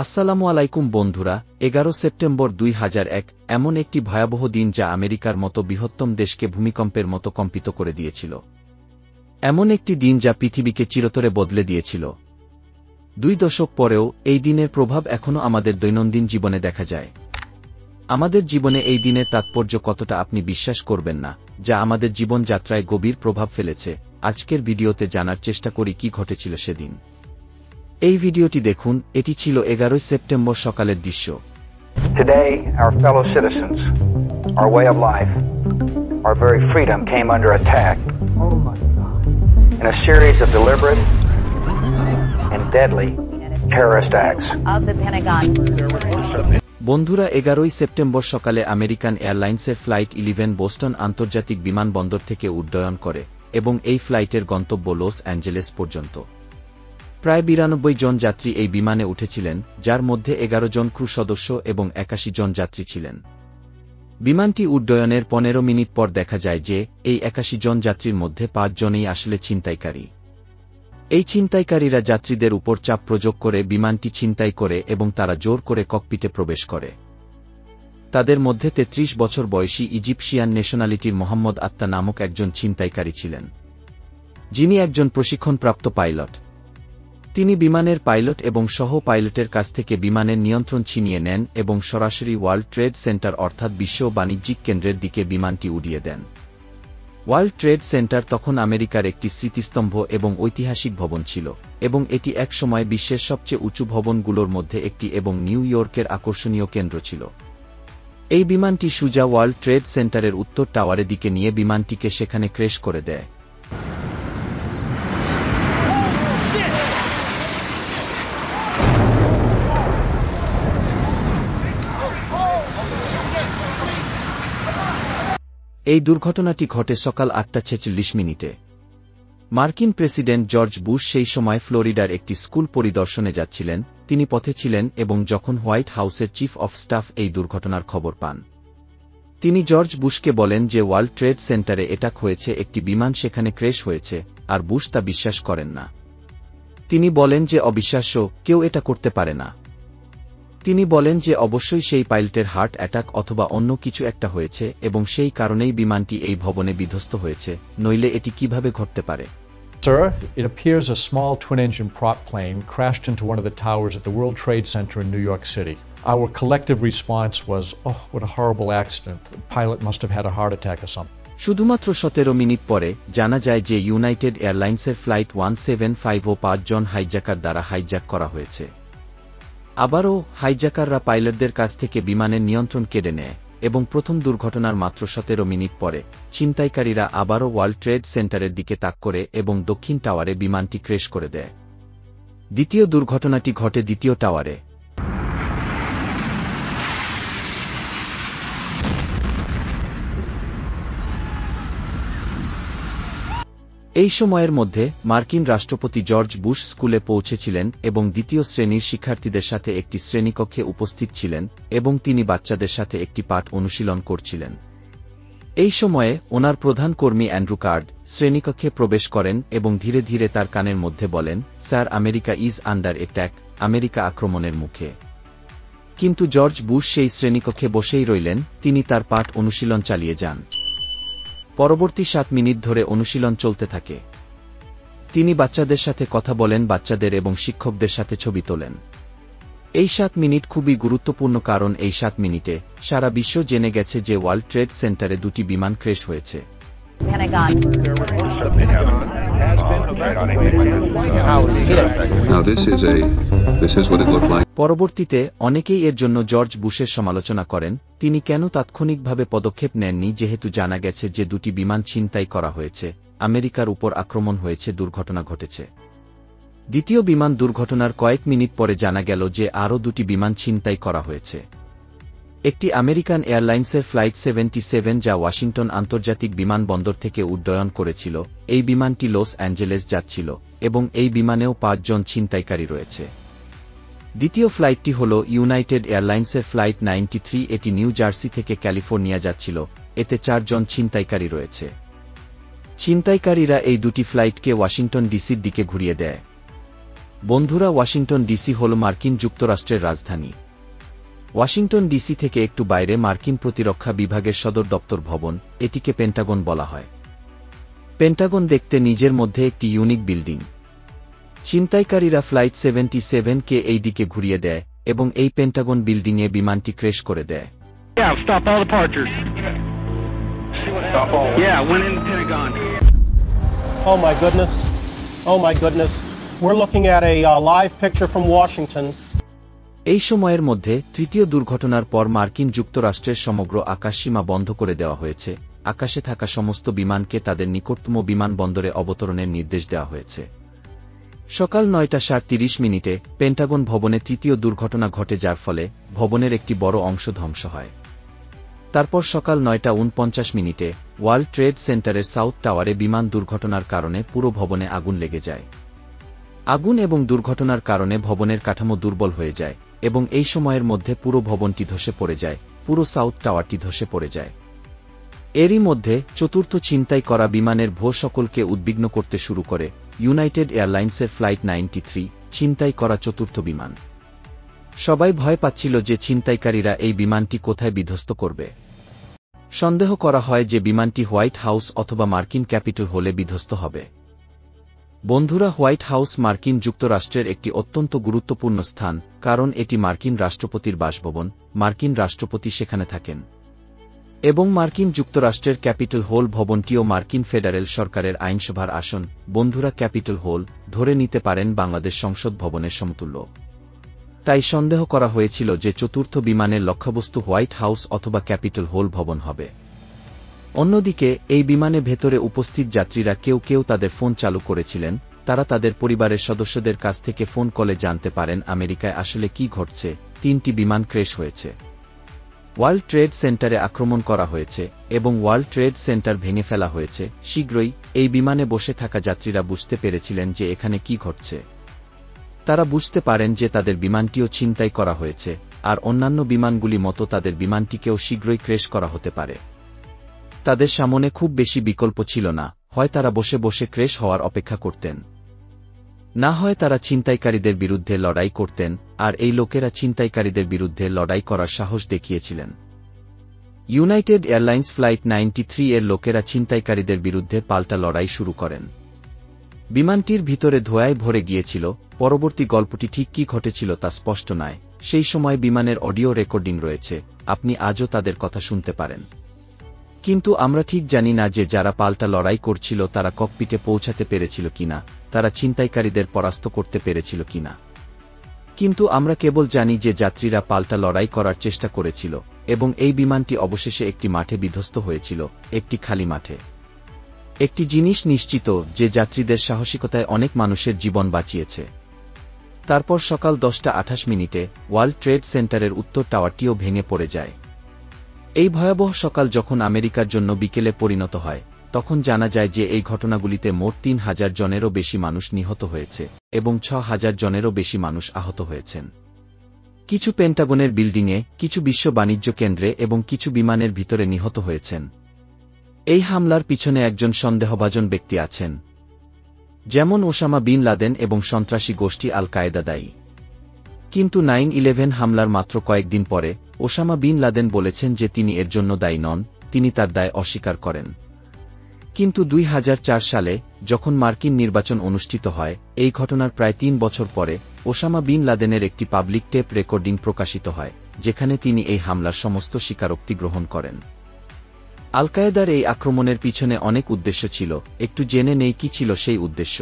আসসালামু আলাইকুম বন্ধুরা। 11 সেপ্টেম্বর 2001 এমন একটি ভয়াবহ দিন যা আমেরিকার মতো বৃহত্তম দেশকে ভূমিকম্পের মতো কম্পিত করে দিয়েছিল। এমন একটি দিন যা পৃথিবীকে চিরতরে বদলে দিয়েছিল। 2 দশক পরেও এই দিনের প্রভাব এখনও আমাদের দৈনন্দিন জীবনে দেখা যায়। আমাদের জীবনে এই দিনের তাৎপর্য কতটা আপনি বিশ্বাস করবেন না, যা আমাদের জীবনযাত্রায় গভীর প্রভাব ফেলেছে। আজকের ভিডিওতে জানার চেষ্টা করি কি ঘটেছিল সেদিন। এই ভিডিওটি দেখুন। এটি ছিল 11 সেপ্টেম্বর সকালের দৃশ্য। Today, our fellow citizens, our way of life, our very freedom came under attack in a series of deliberate and deadly terrorist acts. বন্ধুরা, 11 সেপ্টেম্বর সকালে আমেরিকান এয়ারলাইন্সের ফ্লাইট 11 বোস্টন আন্তর্জাতিক বিমানবন্দর থেকে উড্ডয়ন করে এবং এই ফ্লাইটের গন্তব্য লস অ্যাঞ্জেলেস পর্যন্ত। প্রায় 92 জন যাত্রী এই বিমানে উঠেছিলেন, যার মধ্যে 11 জন ক্রু সদস্য এবং 81 জন যাত্রী ছিলেন। বিমানটি উড্ডয়নের 15 মিনিট পর দেখা যায় যে এই 81 জন যাত্রীর মধ্যে 5 জনই আসলে ছিনতাইকারী। এই ছিনতাইকারীরা যাত্রীদের উপর চাপ প্রয়োগ করে বিমানটি ছিনতাই করে এবং তারা জোর করে ককপিটে প্রবেশ করে। তাদের মধ্যে 33 বছর বয়সী ইজিপশিয়ান ন্যাশনালিটির মোহাম্মদ আত্তা নামক একজন ছিনতাইকারী ছিলেন, যিনি একজন প্রশিক্ষণপ্রাপ্ত পাইলট। তিনি বিমানের পাইলট এবং সহ পাইলটের কাছ থেকে বিমানের নিয়ন্ত্রণ ছিনিয়ে নেন এবং সরাসরি ওয়ার্ল্ড ট্রেড সেন্টার অর্থাৎ বিশ্ব বাণিজ্যিক কেন্দ্রের দিকে বিমানটি উড়িয়ে দেন। ওয়ার্ল্ড ট্রেড সেন্টার তখন আমেরিকার একটি স্মৃতিস্তম্ভ এবং ঐতিহাসিক ভবন ছিল এবং এটি একসময় বিশ্বের সবচেয়ে উঁচু ভবনগুলোর মধ্যে একটি এবং নিউ ইয়র্কের আকর্ষণীয় কেন্দ্র ছিল। এই বিমানটি সোজা ওয়ার্ল্ড ট্রেড সেন্টারের উত্তর টাওয়ারের দিকে নিয়ে বিমানটিকে সেখানে ক্র্যাশ করে দেয়। এই দুর্ঘটনাটি ঘটে সকাল 8:46। মার্কিন প্রেসিডেন্ট জর্জ বুশ সেই সময় ফ্লোরিডার একটি স্কুল পরিদর্শনে যাচ্ছিলেন। তিনি পথে ছিলেন এবং যখন হোয়াইট হাউসের চিফ অফ স্টাফ এই দুর্ঘটনার খবর পান, তিনি জর্জ বুশকে বলেন যে ওয়ার্ল্ড ট্রেড সেন্টারে অ্যাটাক হয়েছে, একটি বিমান সেখানে ক্র্যাশ হয়েছে, আর বুশ তা বিশ্বাস করেন না। তিনি বলেন যে অবিশ্বাস্য, কেউ এটা করতে পারে না। তিনি বলেন যে অবশ্যই সেই পাইলটের হার্ট অ্যাটাক অথবা অন্য কিছু একটা হয়েছে এবং সেই কারণেই বিমানটি এই ভবনে বিধ্বস্ত হয়েছে, নইলে এটি কিভাবে ঘটতে পারে। Sir, it appears a small twin-engine prop plane crashed into one of the towers at the World Trade Center in New York City. Our collective response was, oh, what a horrible accident. The pilot must have had a heart attack or something. শুধুমাত্র 17 minute পরে জানা যায় যে United এয়ারলাইন্সের flight 175 ও 5 জন hijacker দ্বারা hijack করা হয়েছে। আবারও হাইজ্যাকাররা পাইলটদের কাছ থেকে বিমানের নিয়ন্ত্রণ কেড়ে নেয় এবং প্রথম দুর্ঘটনার মাত্র 17 মিনিট পরে ছিনতাইকারীরা আবারও ওয়ার্ল্ড ট্রেড সেন্টারের দিকে তাক করে এবং দক্ষিণ টাওয়ারে বিমানটি ক্র্যাশ করে দেয়। দ্বিতীয় দুর্ঘটনাটি ঘটে দ্বিতীয় টাওয়ারে। এই সময়ের মধ্যে মার্কিন রাষ্ট্রপতি জর্জ বুশ স্কুলে পৌঁছেছিলেন এবং দ্বিতীয় শ্রেণীর শিক্ষার্থীদের সাথে একটি শ্রেণীকক্ষে উপস্থিত ছিলেন এবং তিনি বাচ্চাদের সাথে একটি পাঠ অনুশীলন করছিলেন। এই সময়ে ওনার প্রধান কর্মী অ্যান্ড্রু কার্ড শ্রেণীকক্ষে প্রবেশ করেন এবং ধীরে ধীরে তার কানের মধ্যে বলেন, sir, America is under attack, America আক্রমণের মুখে। কিন্তু জর্জ বুশ সেই শ্রেণীকক্ষে বসেই রইলেন, তিনি তার পাঠ অনুশীলন চালিয়ে যান। পরবর্তী 7 মিনিট ধরে অনুশীলন চলতে থাকে। তিনি বাচ্চাদের সাথে কথা বলেন, বাচ্চাদের এবং শিক্ষকদের সাথে ছবি তোলেন। এই 7 মিনিট খুবই গুরুত্বপূর্ণ কারণ এই 7 মিনিটে সারা বিশ্ব জেনে গেছে যে ওয়ার্ল্ড ট্রেড সেন্টারে 2টি বিমান ক্র্যাশ হয়েছে। পরবর্তীতে অনেকেই এর জন্য জর্জ বুশের সমালোচনা করেন। তিনি কেন তাৎক্ষণিকভাবে পদক্ষেপ নেননি, যেহেতু জানা গেছে যে 2টি বিমান ছিনতাই করা হয়েছে, আমেরিকার উপর আক্রমণ হয়েছে, দুর্ঘটনা ঘটেছে। দ্বিতীয় বিমান দুর্ঘটনার কয়েক মিনিট পরে জানা গেল যে আরও 2টি বিমান ছিনতাই করা হয়েছে। একটি আমেরিকান এয়ারলাইন্সের ফ্লাইট 77 যা ওয়াশিংটন আন্তর্জাতিক বিমানবন্দর থেকে উড্ডয়ন করেছিল। এই বিমানটি লস অ্যাঞ্জেলেস যাচ্ছিল এবং এই বিমানেও 5 জন ছিনতাইকারী রয়েছে। দ্বিতীয় ফ্লাইটটি হল ইউনাইটেড এয়ারলাইন্সের ফ্লাইট 93, এটি নিউ জার্সি থেকে ক্যালিফোর্নিয়া যাচ্ছিল, এতে 4 জন ছিনতাইকারী রয়েছে। ছিনতাইকারীরা এই 2টি ফ্লাইটকে ওয়াশিংটন ডিসির দিকে ঘুরিয়ে দেয়। বন্ধুরা, ওয়াশিংটন ডিসি হল মার্কিন যুক্তরাষ্ট্রের রাজধানী। ওয়াশিংটন ডিসি থেকে একটু বাইরে মার্কিন প্রতিরক্ষা বিভাগের সদর দপ্তর ভবন, এটিকে পেন্টাগন বলা হয়। পেন্টাগন দেখতে নিজের মধ্যে একটি ইউনিক বিল্ডিং। ছিনতাইকারীরা ফ্লাইট 77-কে এই দিকে ঘুরিয়ে দেয় এবং এই পেন্টাগন বিল্ডিংয়ে বিমানটি ক্র্যাশ করে দেয়। Yeah, stop all departures. Stop all. Yeah, went in the Pentagon. Oh my goodness. Oh my goodness. We're looking at a live picture from Washington. এই সময়ের মধ্যে তৃতীয় দুর্ঘটনার পর মার্কিন যুক্তরাষ্ট্রের সমগ্র আকাশসীমা বন্ধ করে দেওয়া হয়েছে। আকাশে থাকা সমস্ত বিমানকে তাদের নিকটতম বিমানবন্দরে অবতরণের নির্দেশ দেওয়া হয়েছে। সকাল 9:30 পেন্টাগন ভবনে তৃতীয় দুর্ঘটনা ঘটে, যার ফলে ভবনের একটি বড় অংশ ধ্বংস হয়। তারপর সকাল 9:49 ওয়ার্ল্ড ট্রেড সেন্টারের সাউথ টাওয়ারে বিমান দুর্ঘটনার কারণে পুরো ভবনে আগুন লেগে যায়। আগুন এবং দুর্ঘটনার কারণে ভবনের কাঠামো দুর্বল হয়ে যায় এবং এই সময়ের মধ্যে পুরো ভবনটি ধসে পড়ে যায়, পুরো সাউথ টাওয়ারটি ধসে পড়ে যায়। এরই মধ্যে চতুর্থ ছিনতাই করা বিমানের ভোর সকলকে উদ্বিগ্ন করতে শুরু করে। ইউনাইটেড এয়ারলাইন্সের ফ্লাইট 93 ছিনতাই করা চতুর্থ বিমান। সবাই ভয় পাচ্ছিল যে ছিনতাইকারীরা এই বিমানটি কোথায় বিধ্বস্ত করবে। সন্দেহ করা হয় যে বিমানটি হোয়াইট হাউস অথবা মার্কিন ক্যাপিটল হলে বিধ্বস্ত হবে। বন্ধুরা, হোয়াইট হাউস মার্কিন যুক্তরাষ্ট্রের একটি অত্যন্ত গুরুত্বপূর্ণ স্থান, কারণ এটি মার্কিন রাষ্ট্রপতির বাসভবন। মার্কিন রাষ্ট্রপতি সেখানে থাকেন এবং মার্কিন যুক্তরাষ্ট্রের ক্যাপিটল হোল ভবনটিও মার্কিন ফেডারেল সরকারের আইনসভার আসন। বন্ধুরা, ক্যাপিটল হোল ধরে নিতে পারেন বাংলাদেশ সংসদ ভবনের সমতুল্য। তাই সন্দেহ করা হয়েছিল যে চতুর্থ বিমানের লক্ষ্যবস্তু হোয়াইট হাউস অথবা ক্যাপিটল হোল ভবন হবে। অন্যদিকে এই বিমানে ভেতরে উপস্থিত যাত্রীরা কেউ কেউ তাদের ফোন চালু করেছিলেন। তারা তাদের পরিবারের সদস্যদের কাছ থেকে ফোন কলে জানতে পারেন আমেরিকায় আসলে কি ঘটছে। 3টি বিমান ক্র্যাশ হয়েছে। ওয়ার্ল্ড ট্রেড সেন্টারে আক্রমণ করা হয়েছে এবং ওয়ার্ল্ড ট্রেড সেন্টার ভেঙে ফেলা হয়েছে। শীঘ্রই এই বিমানে বসে থাকা যাত্রীরা বুঝতে পেরেছিলেন যে এখানে কি ঘটছে। তারা বুঝতে পারেন যে তাদের বিমানটিও ছিনতাই করা হয়েছে, আর অন্যান্য বিমানগুলি মতো তাদের বিমানটিকেও শীঘ্রই ক্র্যাশ করা হতে পারে। তাদের সামনে খুব বেশি বিকল্প ছিল না, হয় তারা বসে বসে ক্র্যাশ হওয়ার অপেক্ষা করতেন, না হয় তারা ছিনতাইকারীদের বিরুদ্ধে লড়াই করতেন। আর এই লোকেরা ছিনতাইকারীদের বিরুদ্ধে লড়াই করার সাহস দেখিয়েছিলেন। ইউনাইটেড এয়ারলাইন্স ফ্লাইট 93 এর লোকেরা ছিনতাইকারীদের বিরুদ্ধে পাল্টা লড়াই শুরু করেন। বিমানটির ভিতরে ধোঁয়ায় ভরে গিয়েছিল। পরবর্তী গল্পটি ঠিক কি ঘটেছিল তা স্পষ্ট নয়। সেই সময় বিমানের অডিও রেকর্ডিং রয়েছে, আপনি আজও তাদের কথা শুনতে পারেন। কিন্তু আমরা ঠিক জানি না যে যারা পাল্টা লড়াই করছিল তারা ককপিটে পৌঁছাতে পেরেছিল কিনা, তারা ছিনতাইকারীদের পরাস্ত করতে পেরেছিল কিনা। কিন্তু আমরা কেবল জানি যে যাত্রীরা পাল্টা লড়াই করার চেষ্টা করেছিল এবং এই বিমানটি অবশেষে একটি মাঠে বিধ্বস্ত হয়েছিল, একটি খালি মাঠে। একটি জিনিস নিশ্চিত যে যাত্রীদের সাহসিকতায় অনেক মানুষের জীবন বাঁচিয়েছে। তারপর সকাল 10:28 ওয়ার্ল্ড ট্রেড সেন্টারের উত্তর টাওয়ারটিও ভেঙে পড়ে যায়। এই ভয়াবহ সকাল যখন আমেরিকার জন্য বিকেলে পরিণত হয়, তখন জানা যায় যে এই ঘটনাগুলিতে মোট 3000 জনেরও বেশি মানুষ নিহত হয়েছে এবং 6000 জনেরও বেশি মানুষ আহত হয়েছেন। কিছু পেন্টাগনের বিল্ডিংয়ে, কিছু বিশ্ব বাণিজ্য কেন্দ্রে এবং কিছু বিমানের ভিতরে নিহত হয়েছেন। এই হামলার পিছনে একজন সন্দেহভাজন ব্যক্তি আছেন, যেমন ওসামা বিন লাদেন এবং সন্ত্রাসী গোষ্ঠী আল কায়েদা দায়ী। কিন্তু 9/11 হামলার মাত্র কয়েকদিন পরে ওসামা বিন লাদেন বলেছেন যে তিনি এর জন্য দায়ী নন, তিনি তার দায় অস্বীকার করেন। কিন্তু 2004 সালে যখন মার্কিন নির্বাচন অনুষ্ঠিত হয়, এই ঘটনার প্রায় 3 বছর পরে ওসামা বিন লাদেনের একটি পাবলিক টেপ রেকর্ডিং প্রকাশিত হয়, যেখানে তিনি এই হামলার সমস্ত স্বীকারোক্তি গ্রহণ করেন। আল কায়েদার এই আক্রমণের পিছনে অনেক উদ্দেশ্য ছিল। একটু জেনে নেই কি ছিল সেই উদ্দেশ্য।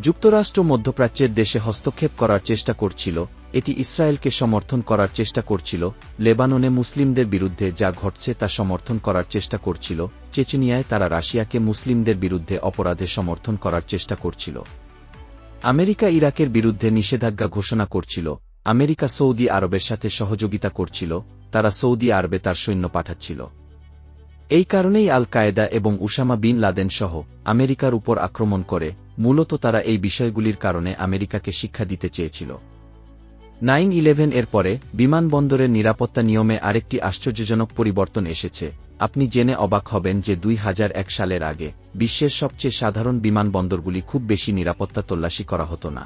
যুক্তরাষ্ট্র মধ্যপ্রাচ্যের দেশে হস্তক্ষেপ করার চেষ্টা করছিল, এটি ইসরায়েলকে সমর্থন করার চেষ্টা করছিল, লেবাননে মুসলিমদের বিরুদ্ধে যা ঘটছে তা সমর্থন করার চেষ্টা করছিল, চেচনিয়ায় তারা রাশিয়াকে মুসলিমদের বিরুদ্ধে অপরাধে সমর্থন করার চেষ্টা করছিল, আমেরিকা ইরাকের বিরুদ্ধে নিষেধাজ্ঞা ঘোষণা করছিল, আমেরিকা সৌদি আরবের সাথে সহযোগিতা করছিল, তারা সৌদি আরবে তার সৈন্য পাঠাচ্ছিল। এই কারণেই আল কায়েদা এবং ওসামা বিন লাদেন সহ আমেরিকার উপর আক্রমণ করে। মূলত তারা এই বিষয়গুলির কারণে আমেরিকাকে শিক্ষা দিতে চেয়েছিল। 9/11 এর পরে বিমানবন্দরের নিরাপত্তা নিয়মে আরেকটি আশ্চর্যজনক পরিবর্তন এসেছে। আপনি জেনে অবাক হবেন যে 2001 সালের আগে বিশ্বের সবচেয়ে সাধারণ বিমানবন্দরগুলি খুব বেশি নিরাপত্তা তল্লাশি করা হতো না।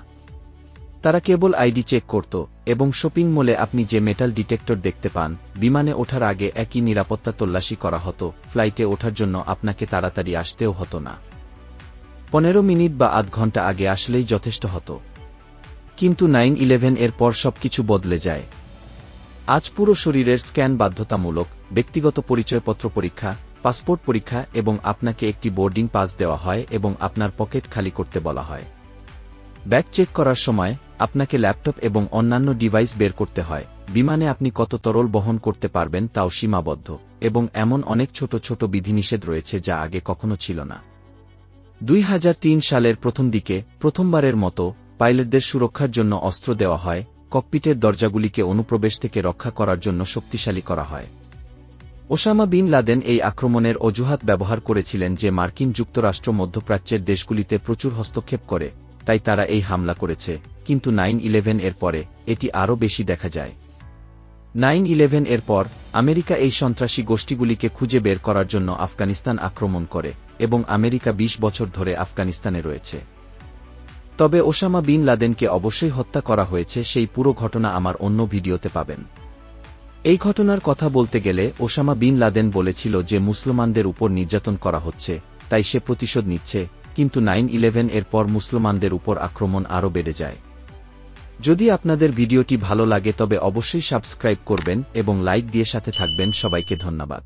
তারা কেবল আইডি চেক করত, এবং শপিং মলে আপনি যে মেটাল ডিটেক্টর দেখতে পান, বিমানে ওঠার আগে একই নিরাপত্তা তল্লাশি করা হতো। ফ্লাইটে ওঠার জন্য আপনাকে তাড়াতাড়ি আসতেও হতো না, 15 মিনিট বা আধ ঘন্টা আগে আসলেই যথেষ্ট হতো। কিন্তু 9/11 এর পর সবকিছু বদলে যায়। আজ পুরো শরীরের স্ক্যান বাধ্যতামূলক, ব্যক্তিগত পরিচয়পত্র পরীক্ষা, পাসপোর্ট পরীক্ষা, এবং আপনাকে একটি বোর্ডিং পাস দেওয়া হয় এবং আপনার পকেট খালি করতে বলা হয়। ব্যাগ চেক করার সময় আপনাকে ল্যাপটপ এবং অন্যান্য ডিভাইস বের করতে হয়। বিমানে আপনি কত তরল বহন করতে পারবেন তাও সীমাবদ্ধ, এবং এমন অনেক ছোট ছোট বিধিনিষেধ রয়েছে যা আগে কখনো ছিল না। 2003 সালের প্রথম দিকে প্রথমবারের মতো পাইলটদের সুরক্ষার জন্য অস্ত্র দেওয়া হয়, ককপিটের দরজাগুলিকে অনুপ্রবেশ থেকে রক্ষা করার জন্য শক্তিশালী করা হয়। ওসামা বিন লাদেন এই আক্রমণের অজুহাত ব্যবহার করেছিলেন যে মার্কিন যুক্তরাষ্ট্র মধ্যপ্রাচ্যের দেশগুলিতে প্রচুর হস্তক্ষেপ করে, তাই তারা এই হামলা করেছে। কিন্তু 9/11 এর পরে এটি আরও বেশি দেখা যায়। 9/11 এর পর আমেরিকা এই সন্ত্রাসী গোষ্ঠীগুলিকে খুঁজে বের করার জন্য আফগানিস্তান আক্রমণ করে, এবং আমেরিকা 20 বছর ধরে আফগানিস্তানে রয়েছে। তবে ওসামা বিন লাদেনকে অবশ্যই হত্যা করা হয়েছে, সেই পুরো ঘটনা আমার অন্য ভিডিওতে পাবেন। এই ঘটনার কথা বলতে গেলে ওসামা বিন লাদেন বলেছিল যে মুসলমানদের উপর নির্যাতন করা হচ্ছে, তাই সে প্রতিশোধ নিচ্ছে। কিন্তু 9/11 এর পর মুসলমানদের উপর আক্রমণ আরও বেড়ে যায়। যদি আপনাদের ভিডিওটি ভালো লাগে তবে অবশ্যই সাবস্ক্রাইব করবেন এবং লাইক দিয়ে সাথে থাকবেন। সবাইকে ধন্যবাদ।